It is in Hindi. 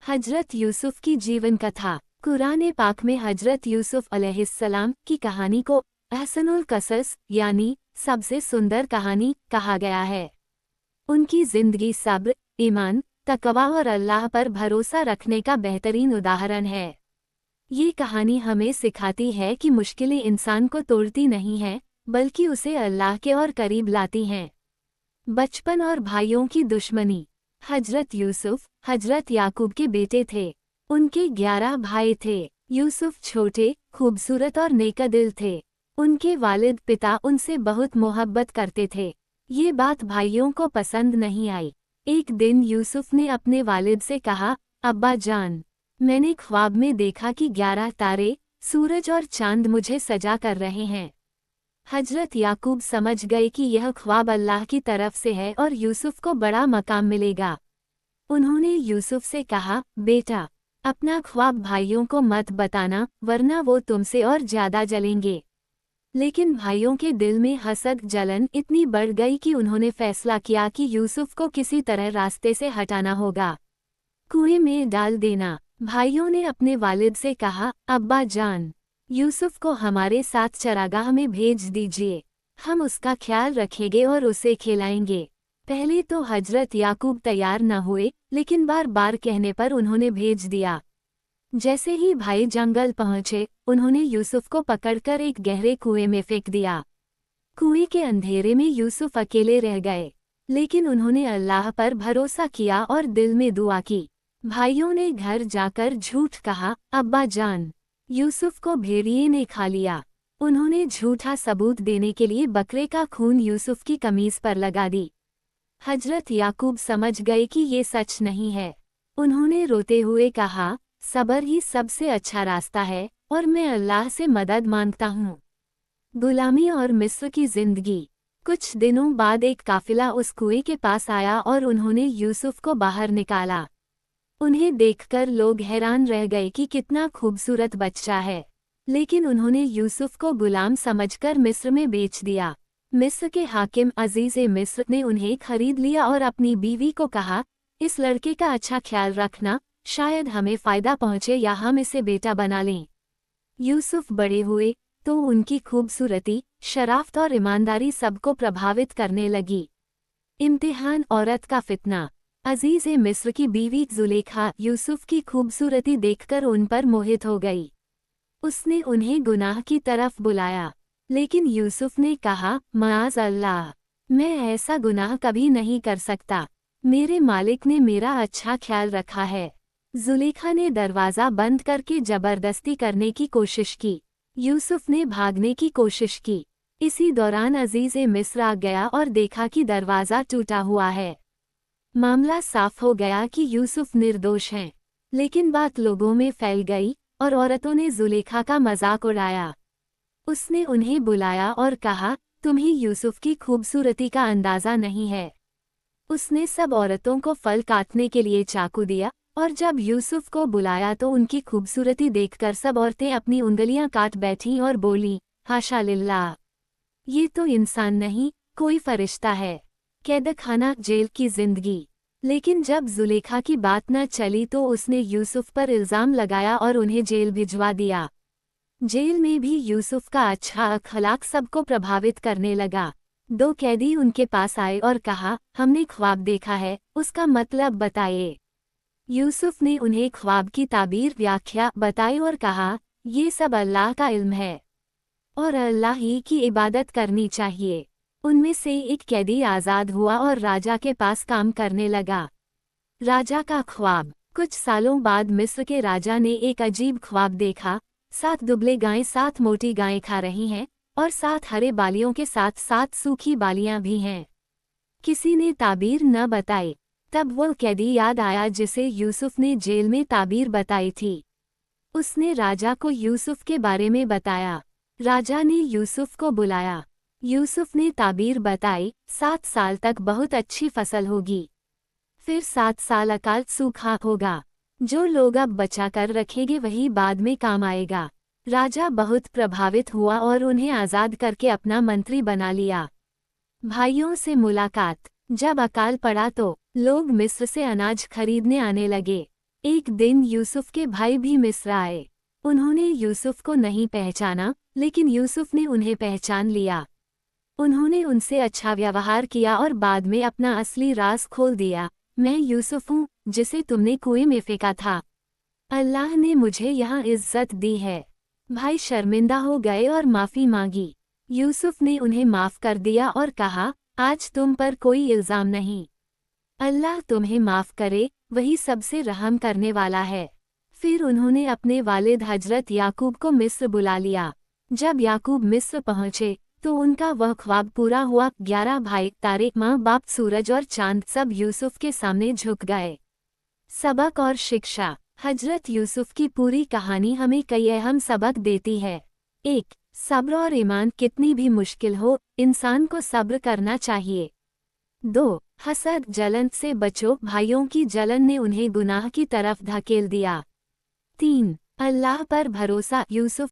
हजरत यूसुफ की जीवन कथा। कुरान पाक में हजरत यूसुफ अलैहिस्सलाम की कहानी को अहसनुल कसस यानी सबसे सुंदर कहानी कहा गया है। उनकी जिंदगी सब्र, ईमान, तकवा और अल्लाह पर भरोसा रखने का बेहतरीन उदाहरण है। ये कहानी हमें सिखाती है कि मुश्किलें इंसान को तोड़ती नहीं हैं, बल्कि उसे अल्लाह के और करीब लाती हैं। बचपन और भाइयों की दुश्मनी। हजरत यूसुफ हजरत याकूब के बेटे थे। उनके 11 भाई थे। यूसुफ छोटे, खूबसूरत और नेकदिल थे। उनके वालिद पिता उनसे बहुत मोहब्बत करते थे। ये बात भाइयों को पसंद नहीं आई। एक दिन यूसुफ ने अपने वालिद से कहा, अब्बा जान, मैंने ख्वाब में देखा कि 11 तारे, सूरज और चांद मुझे सजा कर रहे हैं। हजरत याकूब समझ गए कि यह ख्वाब अल्लाह की तरफ से है और यूसुफ को बड़ा मकाम मिलेगा। उन्होंने यूसुफ से कहा, बेटा, अपना ख्वाब भाइयों को मत बताना, वरना वो तुमसे और ज्यादा जलेंगे। लेकिन भाइयों के दिल में हसद जलन इतनी बढ़ गई कि उन्होंने फैसला किया कि यूसुफ को किसी तरह रास्ते से हटाना होगा। कुएं में डाल देना। भाइयों ने अपने वालिद से कहा, अब्बा जान, यूसुफ को हमारे साथ चरागाह में भेज दीजिए। हम उसका ख्याल रखेंगे और उसे खिलाएंगे। पहले तो हजरत याकूब तैयार न हुए, लेकिन बार बार कहने पर उन्होंने भेज दिया। जैसे ही भाई जंगल पहुंचे, उन्होंने यूसुफ को पकड़कर एक गहरे कुएं में फेंक दिया। कुएं के अंधेरे में यूसुफ अकेले रह गए, लेकिन उन्होंने अल्लाह पर भरोसा किया और दिल में दुआ की। भाइयों ने घर जाकर झूठ कहा, अब्बा जान, यूसुफ को भेड़िए ने खा लिया। उन्होंने झूठा सबूत देने के लिए बकरे का खून यूसुफ की कमीज पर लगा दी। हजरत याकूब समझ गए कि ये सच नहीं है। उन्होंने रोते हुए कहा, सब्र ही सबसे अच्छा रास्ता है और मैं अल्लाह से मदद मांगता हूँ। गुलामी और मिस्र की जिंदगी। कुछ दिनों बाद एक काफिला उस कुएं के पास आया और उन्होंने यूसुफ को बाहर निकाला। उन्हें देखकर लोग हैरान रह गए कि कितना खूबसूरत बच्चा है, लेकिन उन्होंने यूसुफ को गुलाम समझकर मिस्र में बेच दिया। मिस्र के हाकिम अजीज़े मिस्र ने उन्हें खरीद लिया और अपनी बीवी को कहा, इस लड़के का अच्छा ख्याल रखना, शायद हमें फ़ायदा पहुँचे या हम इसे बेटा बना लें। यूसुफ बड़े हुए तो उनकी खूबसूरती, शराफ़त और ईमानदारी सबको प्रभावित करने लगी। इम्तिहान औरत का फितना। अजीज़े मिस्र की बीवी जुलेखा यूसुफ की खूबसूरती देखकर उन पर मोहित हो गई। उसने उन्हें गुनाह की तरफ बुलाया, लेकिन यूसुफ ने कहा, माज़ अल्लाह, मैं ऐसा गुनाह कभी नहीं कर सकता। मेरे मालिक ने मेरा अच्छा ख्याल रखा है। जुलेखा ने दरवाज़ा बंद करके जबरदस्ती करने की कोशिश की। यूसुफ ने भागने की कोशिश की। इसी दौरान अजीज़े मिस्र आ गया और देखा कि दरवाज़ा टूटा हुआ है। मामला साफ हो गया कि यूसुफ निर्दोष हैं, लेकिन बात लोगों में फैल गई और औरतों ने जुलेखा का मजाक उड़ाया। उसने उन्हें बुलाया और कहा, तुम्हें यूसुफ की खूबसूरती का अंदाज़ा नहीं है। उसने सब औरतों को फल काटने के लिए चाकू दिया और जब यूसुफ को बुलाया तो उनकी खूबसूरती देखकर सब औरतें अपनी उंगलियां काट बैठीं और बोलीं, हाशा लिल्लाह, ये तो इंसान नहीं, कोई फरिश्ता है। कैदखाना जेल की जिंदगी। लेकिन जब जुलेखा की बात न चली तो उसने यूसुफ पर इल्ज़ाम लगाया और उन्हें जेल भिजवा दिया। जेल में भी यूसुफ का अच्छा अखलाक सबको प्रभावित करने लगा। 2 कैदी उनके पास आए और कहा, हमने ख्वाब देखा है, उसका मतलब बताइए। यूसुफ ने उन्हें ख्वाब की ताबीर व्याख्या बताई और कहा, ये सब अल्लाह का इल्म है और अल्लाह ही की इबादत करनी चाहिए। उनमें से एक कैदी आज़ाद हुआ और राजा के पास काम करने लगा। राजा का ख्वाब। कुछ सालों बाद मिस्र के राजा ने एक अजीब ख्वाब देखा। 7 दुबले गायें 7 मोटी गायें खा रही हैं और 7 हरे बालियों के साथ 7 सूखी बालियां भी हैं। किसी ने ताबीर न बताई। तब वो कैदी याद आया जिसे यूसुफ ने जेल में ताबीर बताई थी। उसने राजा को यूसुफ के बारे में बताया। राजा ने यूसुफ को बुलाया। यूसुफ ने ताबीर बताई, 7 साल तक बहुत अच्छी फसल होगी, फिर 7 साल अकाल सूखा होगा। जो लोग अब बचा कर रखेंगे वही बाद में काम आएगा। राजा बहुत प्रभावित हुआ और उन्हें आज़ाद करके अपना मंत्री बना लिया। भाइयों से मुलाकात। जब अकाल पड़ा तो लोग मिस्र से अनाज खरीदने आने लगे। एक दिन यूसुफ के भाई भी मिस्र आए। उन्होंने यूसुफ को नहीं पहचाना, लेकिन यूसुफ ने उन्हें पहचान लिया। उन्होंने उनसे अच्छा व्यवहार किया और बाद में अपना असली राज खोल दिया। मैं यूसुफ हूँ, जिसे तुमने कुएं में फेंका था। अल्लाह ने मुझे यहाँ इज्जत दी है। भाई शर्मिंदा हो गए और माफ़ी मांगी। यूसुफ ने उन्हें माफ़ कर दिया और कहा, आज तुम पर कोई इल्ज़ाम नहीं। अल्लाह तुम्हें माफ़ करे, वही सबसे रहम करने वाला है। फिर उन्होंने अपने वालिद हजरत याकूब को मिस्र बुला लिया। जब याकूब मिस्र पहुँचे तो उनका वह ख्वाब पूरा हुआ। 11 भाई, तारे, माँ बाप, सूरज और चांद सब यूसुफ के सामने झुक गए। सबक और शिक्षा। हजरत यूसुफ की पूरी कहानी हमें कई अहम सबक देती है। 1. सब्र और ईमान, कितनी भी मुश्किल हो, इंसान को सब्र करना चाहिए। 2. हसद, जलन से बचो, भाइयों की जलन ने उन्हें गुनाह की तरफ धकेल दिया। 3. अल्लाह पर भरोसा, यूसुफ